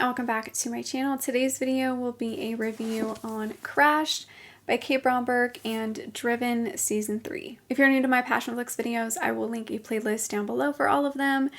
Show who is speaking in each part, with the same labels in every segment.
Speaker 1: and welcome back to my channel. Today's video will be a review on Crashed by Kate Bromberg and Driven Season 3. If you're new to my Passion Flicks videos, I will link a playlist down below for all of them,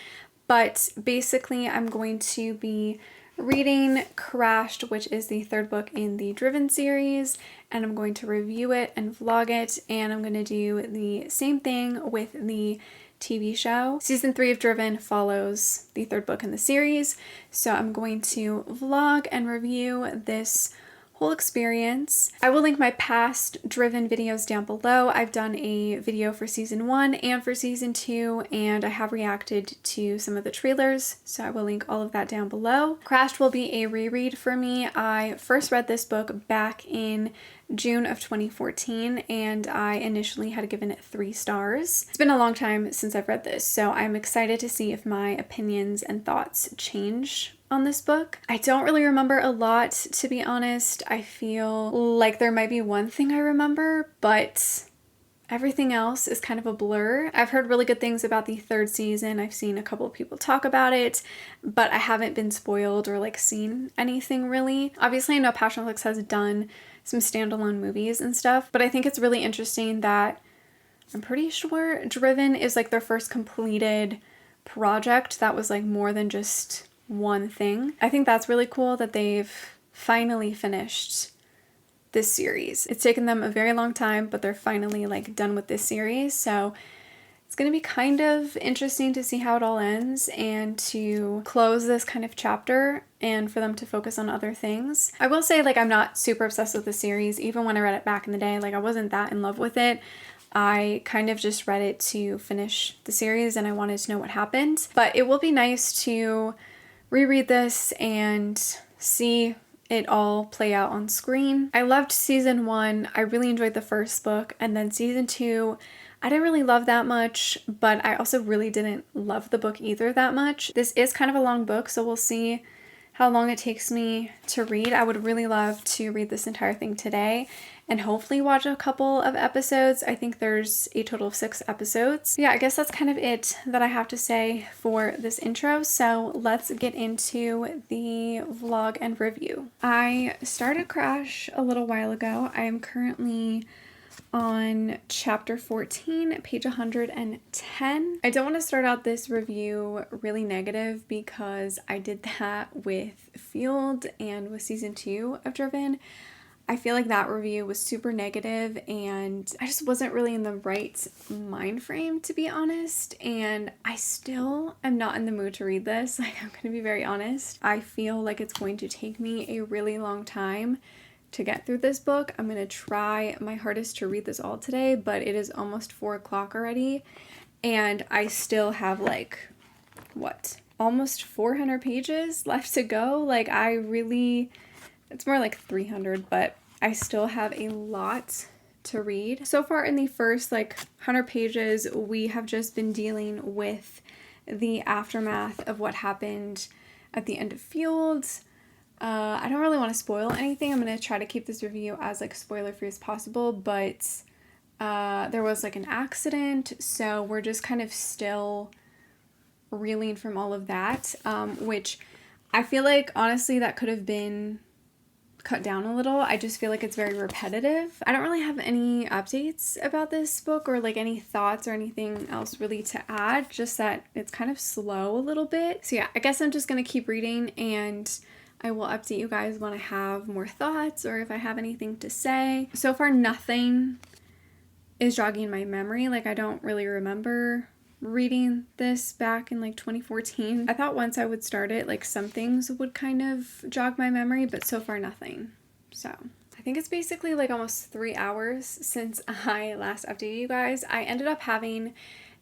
Speaker 1: but basically I'm going to be reading Crashed, which is the third book in the Driven series, and I'm going to review it and vlog it, and I'm going to do the same thing with the TV show. Season 3 of Driven follows the third book in the series, so I'm going to vlog and review this whole experience. I will link my past Driven videos down below. I've done a video for season 1 and for season 2, and I have reacted to some of the trailers, so I will link all of that down below. Crashed will be a reread for me. I first read this book back in June of 2014, and I initially had given it 3 stars. It's been a long time since I've read this, so I'm excited to see if my opinions and thoughts change on this book. I don't really remember a lot, to be honest. I feel like there might be one thing I remember, but everything else is kind of a blur. I've heard really good things about the third season. I've seen a couple of people talk about it, but I haven't been spoiled or like seen anything really. Obviously, I know Passion Flicks has done some standalone movies and stuff, but I think it's really interesting that I'm pretty sure Driven is like their first completed project that was like more than just one thing. I think that's really cool that they've finally finished this series. It's taken them a very long time, but they're finally like done with this series. So it's going to be kind of interesting to see how it all ends and to close this kind of chapter and for them to focus on other things. I will say, like, I'm not super obsessed with the series. Even when I read it back in the day, like, I wasn't that in love with it. I kind of just read it to finish the series and I wanted to know what happened. But it will be nice to reread this and see it all play out on screen. I loved season 1. I really enjoyed the first book, and then season 2 I didn't really love that much, but I also really didn't love the book either that much. This is kind of a long book, so we'll see how long it takes me to read. I would really love to read this entire thing today and hopefully watch a couple of episodes. I think there's a total of 6 episodes. Yeah, I guess that's kind of it that I have to say for this intro. So let's get into the vlog and review. I started Crash a little while ago. I am currently on chapter 14, page 110. I don't want to start out this review really negative because I did that with Fueled and with season 2 of Driven. I feel like that review was super negative and I just wasn't really in the right mind frame, to be honest, and I still am not in the mood to read this. Like, I'm gonna be very honest. I feel like it's going to take me a really long time to get through this book. I'm gonna try my hardest to read this all today, but it is almost 4 o'clock already and I still have like, what, almost 400 pages left to go. Like, it's more like 300, but I still have a lot to read. So far in the first like 100 pages, we have just been dealing with the aftermath of what happened at the end of Fueled. I don't really want to spoil anything. I'm going to try to keep this review as like spoiler free as possible, but there was like an accident, so we're just kind of still reeling from all of that, which I feel like honestly that could have been cut down a little. I just feel like it's very repetitive. I don't really have any updates about this book or like any thoughts or anything else really to add, just that it's kind of slow a little bit. So yeah, I guess I'm just gonna keep reading and I will update you guys when I have more thoughts or if I have anything to say. So far nothing is jogging my memory. Like, I don't really remember reading this back in like 2014. I thought once I would start it, like some things would kind of jog my memory, but so far nothing. So I think it's basically like almost 3 hours since I last updated you guys. I ended up having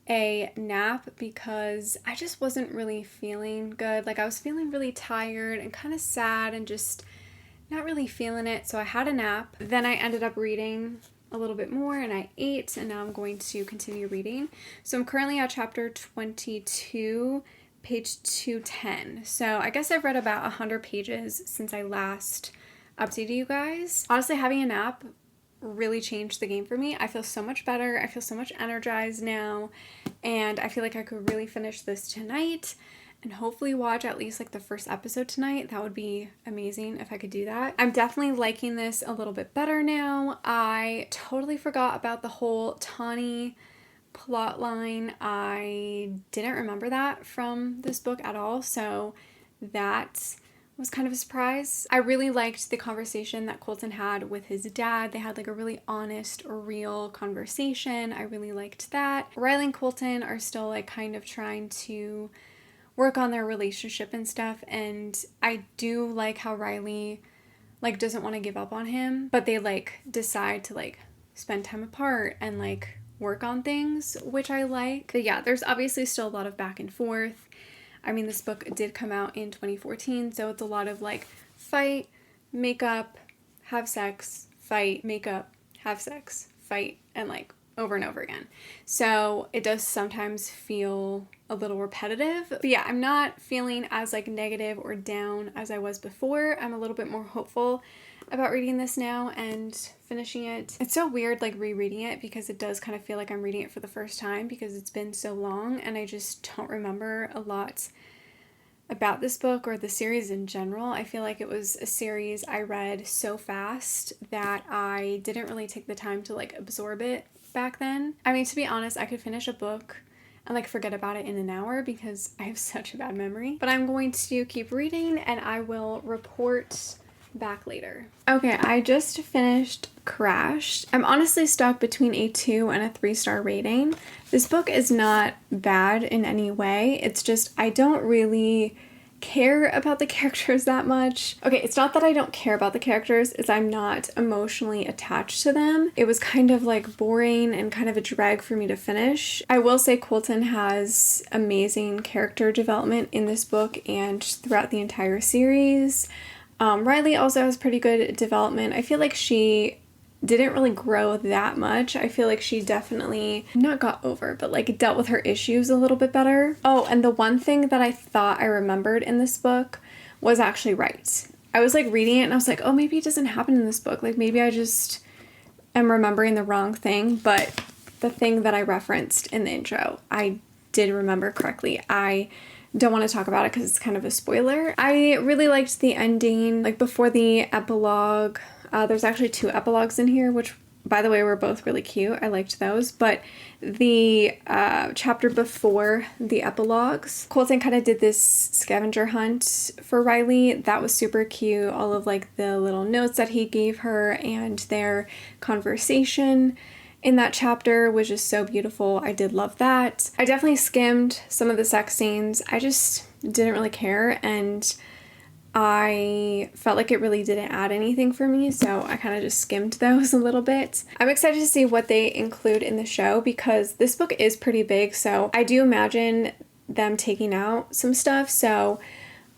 Speaker 1: a nap because I just wasn't really feeling good. Like, I was feeling really tired and kind of sad and just not really feeling it. So I had a nap. Then I ended up reading a little bit more and I ate, and now I'm going to continue reading. So I'm currently at chapter 22, page 210. So I guess I've read about 100 pages since I last updated you guys. Honestly, having a nap really changed the game for me. I feel so much better. I feel so much energized now, and I feel like I could really finish this tonight and hopefully watch at least like the first episode tonight. That would be amazing if I could do that. I'm definitely liking this a little bit better now. I totally forgot about the whole Tawny plot line. I didn't remember that from this book at all, so that was kind of a surprise. I really liked the conversation that Colton had with his dad. They had like a really honest, real conversation. I really liked that. Riley and Colton are still like kind of trying to work on their relationship and stuff, and I do like how Riley like doesn't want to give up on him, but they like decide to like spend time apart and like work on things, which I like. But yeah, there's obviously still a lot of back and forth. I mean, this book did come out in 2014, so it's a lot of like fight, make up, have sex, fight, make up, have sex, fight, and like over and over again. So it does sometimes feel a little repetitive. But yeah, I'm not feeling as like negative or down as I was before. I'm a little bit more hopeful about reading this now and finishing it. It's so weird like rereading it because it does kind of feel like I'm reading it for the first time because it's been so long and I just don't remember a lot about this book or the series in general. I feel like it was a series I read so fast that I didn't really take the time to like absorb it back then. I mean, to be honest, I could finish a book and like forget about it in an hour because I have such a bad memory. But I'm going to keep reading and I will report back later. Okay, I just finished Crashed. I'm honestly stuck between a 2 and a 3-star rating. This book is not bad in any way. It's just I don't really care about the characters that much. Okay, it's not that I don't care about the characters, it's I'm not emotionally attached to them. It was kind of like boring and kind of a drag for me to finish. I will say Colton has amazing character development in this book and throughout the entire series. Riley also has pretty good development. I feel like she didn't really grow that much. I feel like she definitely not got over, but like dealt with her issues a little bit better. Oh, and the one thing that I thought I remembered in this book was actually right. I was like reading it and I was like, oh, maybe it doesn't happen in this book. Like maybe I just am remembering the wrong thing, but the thing that I referenced in the intro, I did remember correctly. I don't want to talk about it because it's kind of a spoiler. I really liked the ending, like before the epilogue. There's actually 2 epilogues in here, which by the way were both really cute. I liked those. But the chapter before the epilogues, Colton kind of did this scavenger hunt for Riley. That was super cute. All of like the little notes that he gave her and their conversation in that chapter was just so beautiful. I did love that. I definitely skimmed some of the sex scenes. I just didn't really care and I felt like it really didn't add anything for me, so I kind of just skimmed those a little bit. I'm excited to see what they include in the show because this book is pretty big, so I do imagine them taking out some stuff, so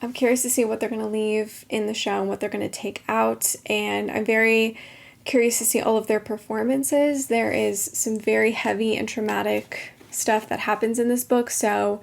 Speaker 1: I'm curious to see what they're going to leave in the show and what they're going to take out, and I'm very curious to see all of their performances. There is some very heavy and traumatic stuff that happens in this book, so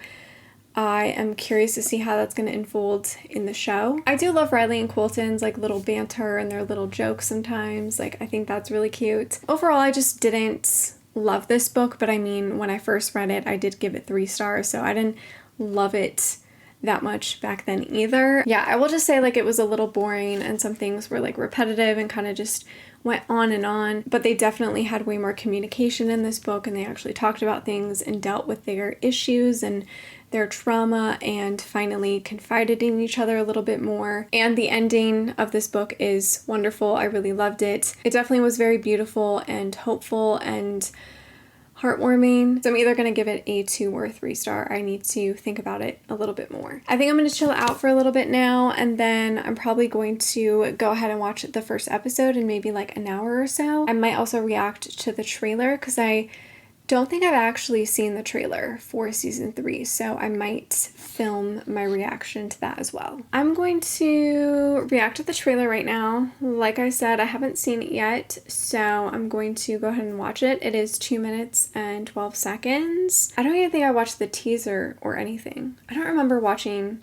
Speaker 1: I am curious to see how that's going to unfold in the show. I do love Riley and Colton's like little banter and their little jokes sometimes. Like I think that's really cute. Overall, I just didn't love this book, but I mean, when I first read it, I did give it 3 stars, so I didn't love it that much back then either. Yeah, I will just say like it was a little boring and some things were like repetitive and kind of just went on, but they definitely had way more communication in this book and they actually talked about things and dealt with their issues and their trauma and finally confided in each other a little bit more. And the ending of this book is wonderful. I really loved it. It definitely was very beautiful and hopeful and heartwarming. So I'm either going to give it a 2 or a 3 star. I need to think about it a little bit more. I think I'm going to chill out for a little bit now and then I'm probably going to go ahead and watch the first episode in maybe like an hour or so. I might also react to the trailer because I don't think I've actually seen the trailer for season 3, so I might film my reaction to that as well. I'm going to react to the trailer right now. Like I said, I haven't seen it yet, so I'm going to go ahead and watch it. It is 2 minutes and 12 seconds. I don't even think I watched the teaser or anything. I don't remember watching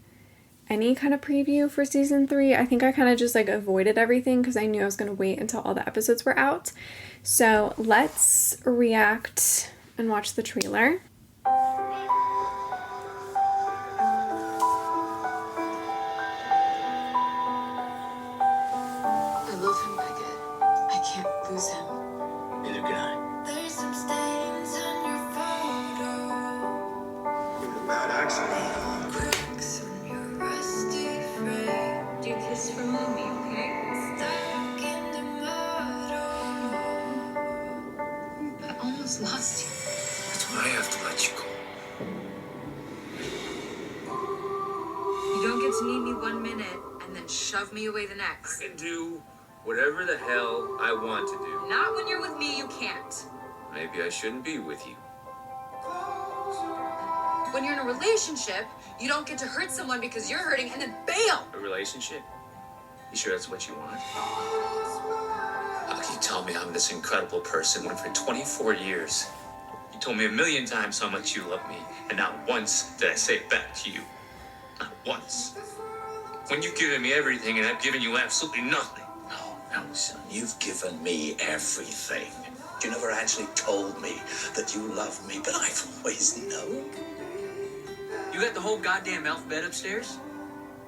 Speaker 1: any kind of preview for season 3. I think I kind of just like avoided everything because I knew I was going to wait until all the episodes were out. So let's react and watch the trailer.
Speaker 2: lose him.
Speaker 3: Neither can I.
Speaker 2: There's some stains on your photo.
Speaker 3: It was a bad accident.
Speaker 2: Cracks on your rusty frame.
Speaker 4: Do this for mommy, okay?
Speaker 2: Stuck in the mud.
Speaker 4: I almost lost you.
Speaker 3: That's when I have to let you go.
Speaker 4: You don't get to need me 1 minute and then shove me away the next.
Speaker 3: I can do whatever the hell I want to do.
Speaker 4: Not when you're with me, you can't.
Speaker 3: Maybe I shouldn't be with you.
Speaker 4: When you're in a relationship, you don't get to hurt someone because you're hurting and then bail.
Speaker 3: A relationship? You sure that's what you want? How can you tell me I'm this incredible person when for 24 years you told me 1,000,000 times how much you love me, and not once did I say it back to you? Not once. When you've given me everything and I've given you absolutely nothing.
Speaker 5: No, son, you've given me everything. You never actually told me that you love me, but I've always known.
Speaker 3: You got the whole goddamn alphabet upstairs?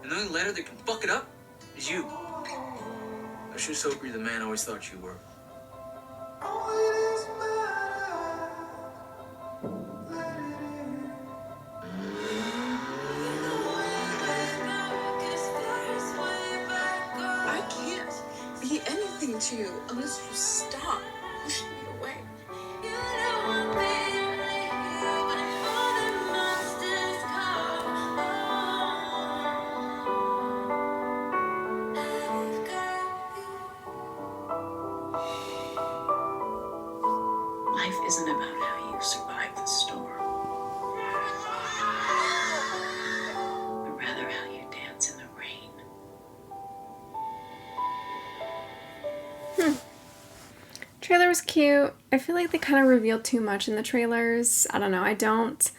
Speaker 3: And the only letter that can fuck it up is you. I sure so agree the man I always thought you were.
Speaker 4: I can't be anything to you unless you stop pushing me away.
Speaker 2: Life isn't about how you survive the storm, but rather how you dance in the rain.
Speaker 1: Trailer was cute. I feel like they kind of revealed too much in the trailers. I don't know. I don't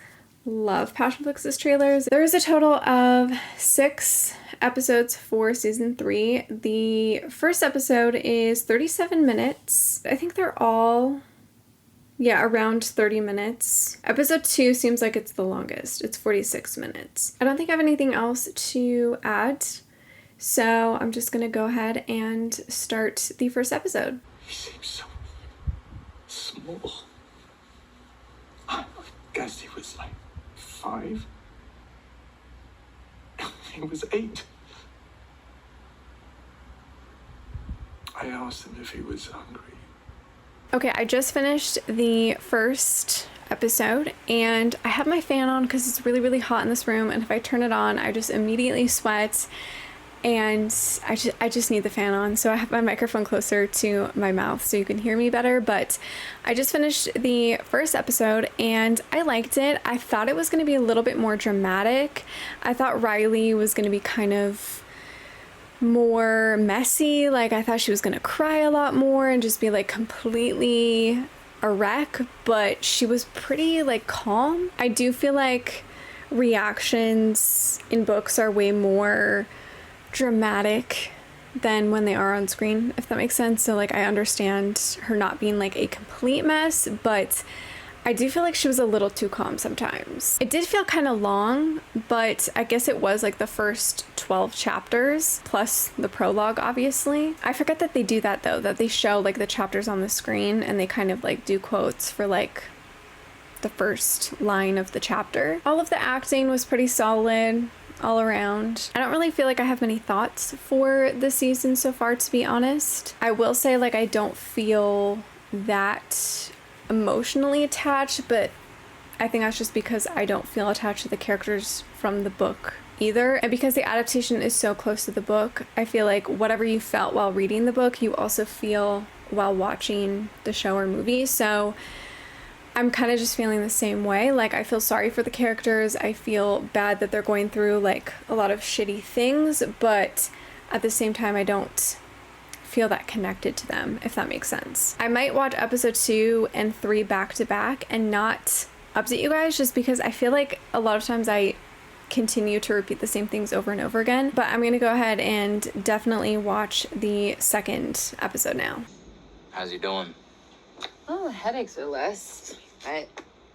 Speaker 1: love Passionflix's trailers. There is a total of 6 episodes for season 3. The first episode is 37 minutes. I think they're all, yeah, around 30 minutes. Episode 2 seems like it's the longest. It's 46 minutes. I don't think I have anything else to add, so I'm just gonna go ahead and start the first episode.
Speaker 6: He seems so small. I guess he was like 5. He was 8. I asked him if he was hungry.
Speaker 1: Okay, I just finished the first episode and I have my fan on because it's really, really hot in this room, and if I turn it on, I just immediately sweat, and I just need the fan on, so I have my microphone closer to my mouth so you can hear me better. But I just finished the first episode and I liked it. I thought it was going to be a little bit more dramatic. I thought Riley was going to be kind of more messy. Like, I thought she was gonna cry a lot more and just be like completely a wreck, but she was pretty like calm. I do feel like reactions in books are way more dramatic than when they are on screen, if that makes sense. So like, I understand her not being like a complete mess, but I do feel like she was a little too calm sometimes. It did feel kind of long, but I guess it was like the first 12 chapters plus the prologue, obviously. I forget that they do that though, that they show like the chapters on the screen and they kind of like do quotes for like the first line of the chapter. All of the acting was pretty solid all around. I don't really feel like I have many thoughts for the season so far, to be honest. I will say, like, I don't feel that emotionally attached, but I think that's just because I don't feel attached to the characters from the book either. And because the adaptation is so close to the book, I feel like whatever you felt while reading the book, you also feel while watching the show or movie. So I'm kind of just feeling the same way. Like, I feel sorry for the characters. I feel bad that they're going through like a lot of shitty things, but at the same time, I don't feel that connected to them, if that makes sense. I might watch episode 2 and 3 back to back and not update you guys, just because I feel like a lot of times I continue to repeat the same things over and over again. But I'm gonna go ahead and definitely watch the second episode now.
Speaker 3: How's he doing?
Speaker 4: Well, the headaches are less, but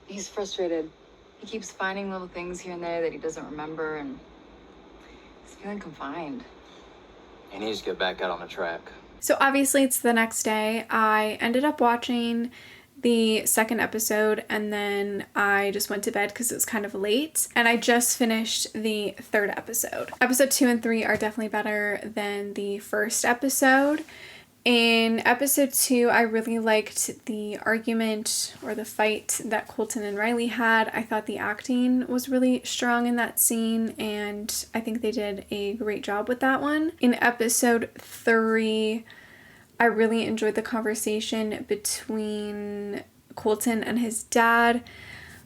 Speaker 4: he's frustrated. He keeps finding little things here and there that he doesn't remember, and he's feeling confined.
Speaker 7: He needs to get back out on the track.
Speaker 1: So obviously it's the next day. I ended up watching the second episode and then I just went to bed because it was kind of late, and I just finished the third episode. Episode 2 and 3 are definitely better than the first episode. In episode 2, I really liked the argument or the fight that Colton and Riley had. I thought the acting was really strong in that scene, and I think they did a great job with that one. In episode 3, I really enjoyed the conversation between Colton and his dad.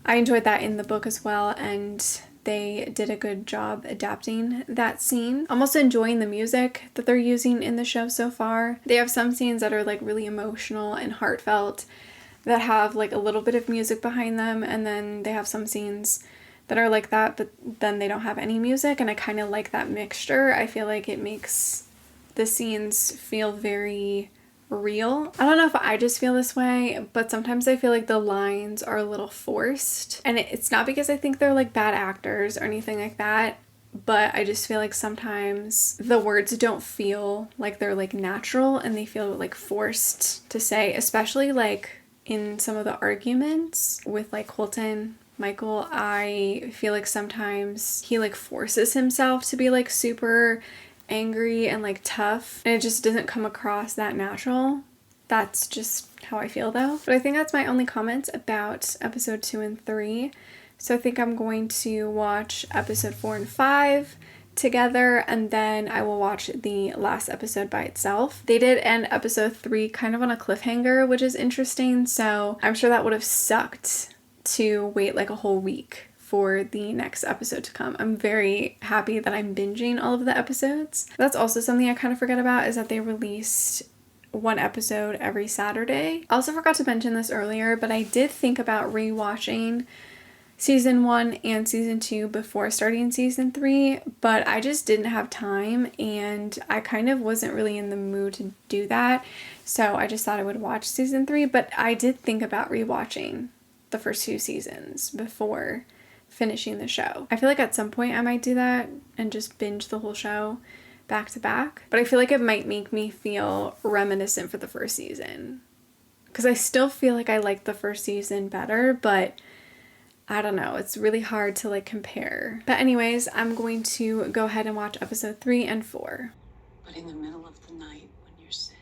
Speaker 1: I enjoyed that in the book as well, and they did a good job adapting that scene. I'm also enjoying the music that they're using in the show so far. They have some scenes that are like really emotional and heartfelt that have like a little bit of music behind them, and then they have some scenes that are like that but then they don't have any music, and I kind of like that mixture. I feel like it makes the scenes feel very real. I don't know if I just feel this way, but sometimes I feel like the lines are a little forced, and it's not because I think they're like bad actors or anything like that, but I just feel like sometimes the words don't feel like they're like natural and they feel like forced to say, especially like in some of the arguments with like Colton, Michael. I feel like sometimes he like forces himself to be like super angry and like tough, and it just doesn't come across that natural. That's just how I feel though. But I think that's my only comments about episode 2 and 3. So I think I'm going to watch episode 4 and 5 together, and then I will watch the last episode by itself. They did end episode 3 kind of on a cliffhanger, which is interesting, so I'm sure that would have sucked to wait like a whole week for the next episode to come. I'm very happy that I'm binging all of the episodes. That's also something I kind of forget about, is that they released one episode every Saturday. I also forgot to mention this earlier, but I did think about rewatching season 1 and season 2 before starting season 3, but I just didn't have time and I kind of wasn't really in the mood to do that. So I just thought I would watch season 3, but I did think about rewatching the first 2 seasons before finishing the show. I feel like at some point I might do that and just binge the whole show back to back, but I feel like it might make me feel reminiscent for the first season, because I still feel like I like the first season better, but I don't know, it's really hard to like compare. But anyways, I'm going to go ahead and watch episode 3 and 4.
Speaker 2: But in the middle of the night, when you're sad,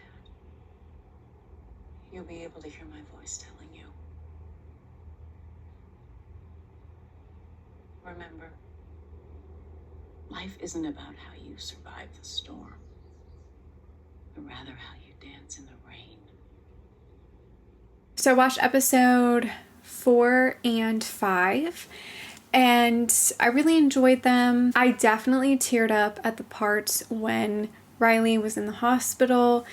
Speaker 2: you'll be able to hear my voice telling you, remember, life isn't about how you survive the storm, but rather how you dance in the rain.
Speaker 1: So I watched episode 4 and 5 and I really enjoyed them. I definitely teared up at the parts when Riley was in the hospital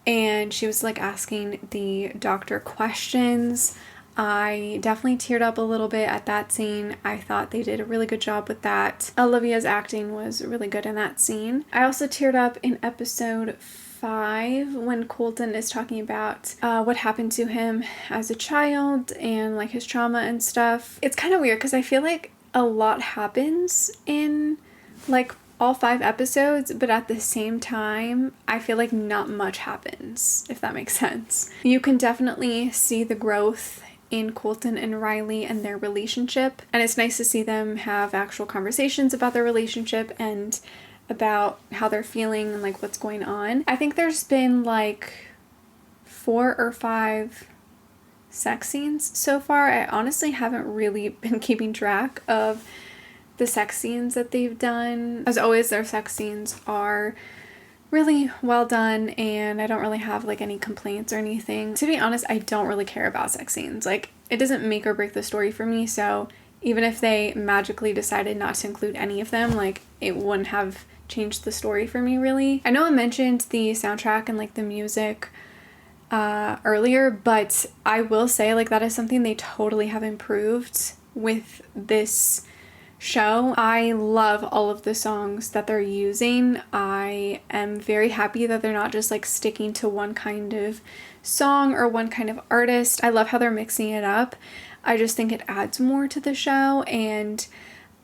Speaker 1: and she was like asking the doctor questions. I definitely teared up a little bit at that scene. I thought they did a really good job with that. Olivia's acting was really good in that scene. I also teared up in episode 5 when Colton is talking about what happened to him as a child and like his trauma and stuff. It's kind of weird because I feel like a lot happens in like all 5 episodes, but at the same time I feel like not much happens, if that makes sense. You can definitely see the growth in Colton and Riley and their relationship, and it's nice to see them have actual conversations about their relationship and about how they're feeling and like what's going on. I think there's been like 4 or 5 sex scenes so far. I honestly haven't really been keeping track of the sex scenes that they've done. As always, their sex scenes are really well done and I don't really have like any complaints or anything. To be honest, I don't really care about sex scenes. Like, it doesn't make or break the story for me, so even if they magically decided not to include any of them, like, it wouldn't have changed the story for me really. I know I mentioned the soundtrack and like the music earlier, but I will say like that is something they totally have improved with this show. I love all of the songs that they're using. I am very happy that they're not just like sticking to one kind of song or one kind of artist. I love how they're mixing it up. I just think it adds more to the show, and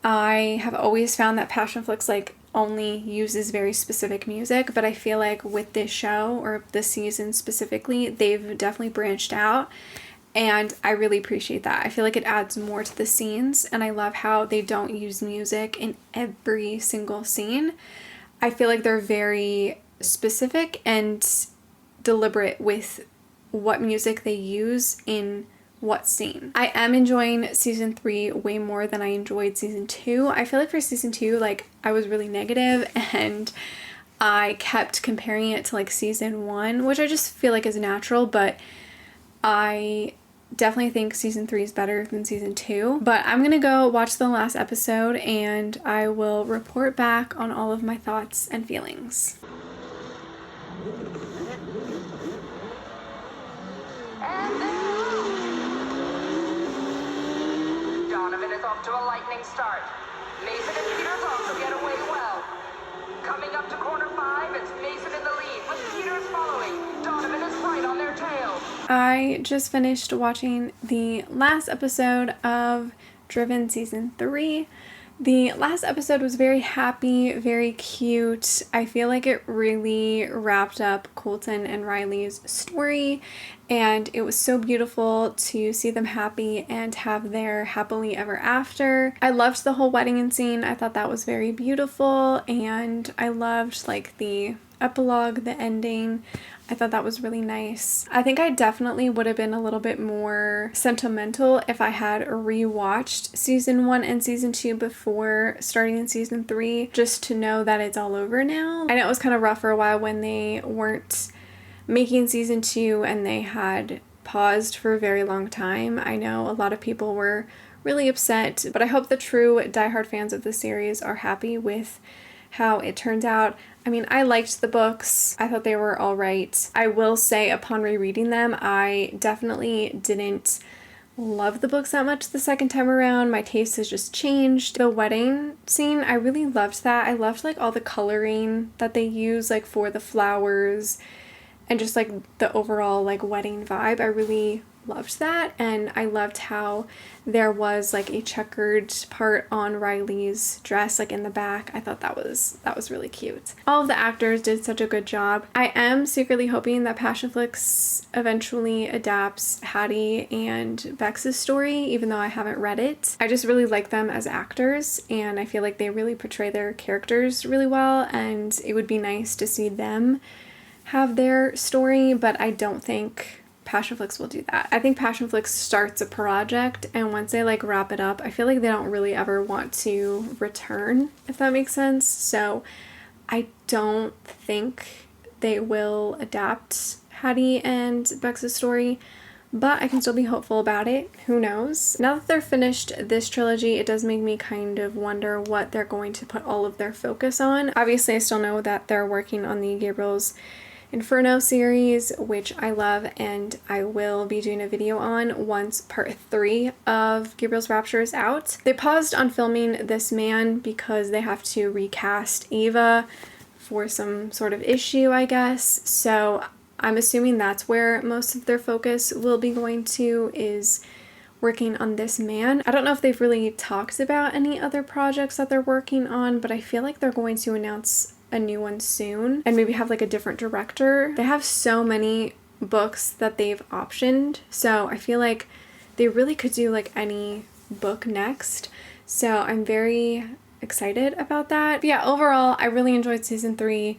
Speaker 1: I have always found that passion flicks like only uses very specific music, but I feel like with this show, or this season specifically, they've definitely branched out, and I really appreciate that. I feel like it adds more to the scenes, and I love how they don't use music in every single scene. I feel like they're very specific and deliberate with what music they use in what scene. I am enjoying season 3 way more than I enjoyed season 2. I feel like for season 2, like, I was really negative and I kept comparing it to like season 1, which I just feel like is natural, but I definitely think season 3 is better than season 2. But I'm gonna go watch the last episode and I will report back on all of my thoughts and feelings.
Speaker 7: Donovan is off to a lightning start. Mason and Peters also get away well. Coming up to corner 5, it's Mason in the lead, with Peters following. Donovan is right on their tail.
Speaker 1: I just finished watching the last episode of Driven season 3. The last episode was very happy, very cute. I feel like it really wrapped up Colton and Riley's story, and it was so beautiful to see them happy and have their happily ever after. I loved the whole wedding scene. I thought that was very beautiful, and I loved like the epilogue, the ending. I thought that was really nice. I think I definitely would have been a little bit more sentimental if I had rewatched season 1 and season 2 before starting in season 3, just to know that it's all over now. I know it was kind of rough for a while when they weren't making season 2 and they had paused for a very long time. I know a lot of people were really upset, but I hope the true diehard fans of the series are happy with how it turned out. I mean, I liked the books. I thought they were all right. I will say upon rereading them, I definitely didn't love the books that much the second time around. My taste has just changed. The wedding scene, I really loved that. I loved like all the coloring that they use like for the flowers and just like the overall like wedding vibe. I really loved that, and I loved how there was like a checkered part on Riley's dress like in the back. I thought that was really cute. All of the actors did such a good job. I am secretly hoping that Passionflix eventually adapts Hattie and Bex's story, even though I haven't read it. I just really like them as actors, and I feel like they really portray their characters really well, and it would be nice to see them have their story, but I don't think Passionflix will do that. I think Passionflix starts a project, and once they like wrap it up, I feel like they don't really ever want to return, if that makes sense. So I don't think they will adapt Hattie and Bex's story, but I can still be hopeful about it. Who knows? Now that they're finished this trilogy, it does make me kind of wonder what they're going to put all of their focus on. Obviously, I still know that they're working on the Gabriel's Inferno series, which I love, and I will be doing a video on once part 3 of Gabriel's Rapture is out. They paused on filming This Man because they have to recast Ava for some sort of issue, I guess. So I'm assuming that's where most of their focus will be going to, is working on This Man. I don't know if they've really talked about any other projects that they're working on, but I feel like they're going to announce a new one soon and maybe have like a different director. They have so many books that they've optioned, so I feel like they really could do like any book next. So I'm very excited about that. But yeah, overall, I really enjoyed season 3.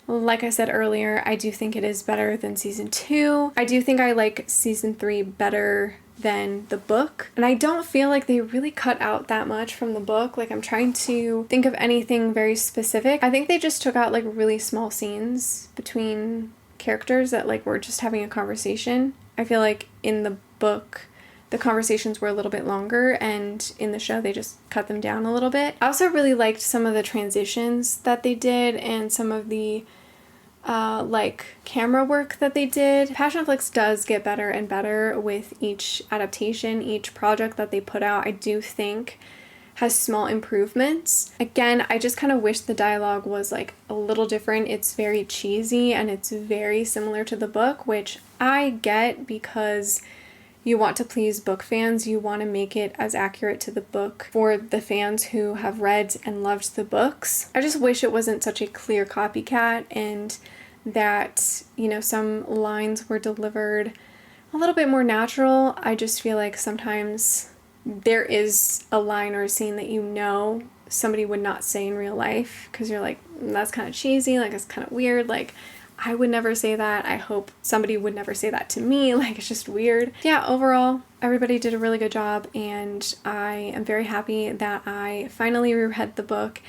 Speaker 1: Like I said earlier, I do think it is better than season 2. I do think I like season 3 better than the book, and I don't feel like they really cut out that much from the book. Like, I'm trying to think of anything very specific. I think they just took out like really small scenes between characters that like were just having a conversation. I feel like in the book the conversations were a little bit longer, and in the show they just cut them down a little bit. I also really liked some of the transitions that they did and some of the like camera work that they did. Passionflix does get better and better with each adaptation, each project that they put out. I do think has small improvements. Again, I just kind of wish the dialogue was like a little different. It's very cheesy and it's very similar to the book, which I get because you want to please book fans. You want to make it as accurate to the book for the fans who have read and loved the books. I just wish it wasn't such a clear copycat, and that, you know, some lines were delivered a little bit more natural. I just feel like sometimes there is a line or a scene that, you know, somebody would not say in real life, because you're like, that's kind of cheesy, like it's kind of weird, like I would never say that. I hope somebody would never say that to me. Like, it's just weird. Yeah, overall, everybody did a really good job, and I am very happy that I finally reread the book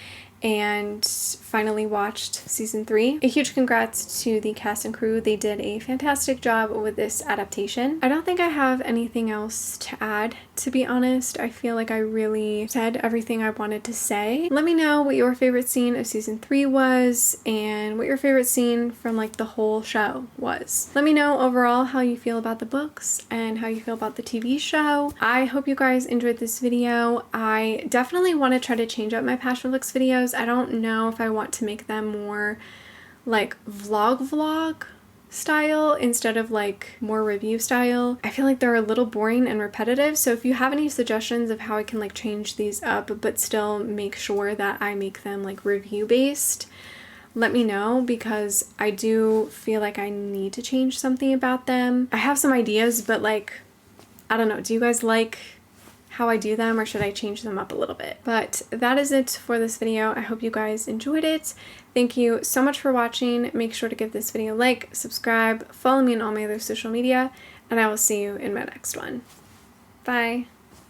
Speaker 1: and finally watched season 3. A huge congrats to the cast and crew. They did a fantastic job with this adaptation. I don't think I have anything else to add, to be honest. I feel like I really said everything I wanted to say. Let me know what your favorite scene of season 3 was, and what your favorite scene from like the whole show was. Let me know overall how you feel about the books and how you feel about the TV show. I hope you guys enjoyed this video. I definitely want to try to change up my Passion Looks videos. I don't know if I want to make them more like vlog style instead of like more review style. I feel like they're a little boring and repetitive, so if you have any suggestions of how I can like change these up but still make sure that I make them like review based, let me know, because I do feel like I need to change something about them. I have some ideas, but like, I don't know, do you guys like how I do them, or should I change them up a little bit? But that is it for this video. I hope you guys enjoyed it. Thank you so much for watching. Make sure to give this video a like, subscribe, follow me on all my other social media, and I will see you in my next one. Bye.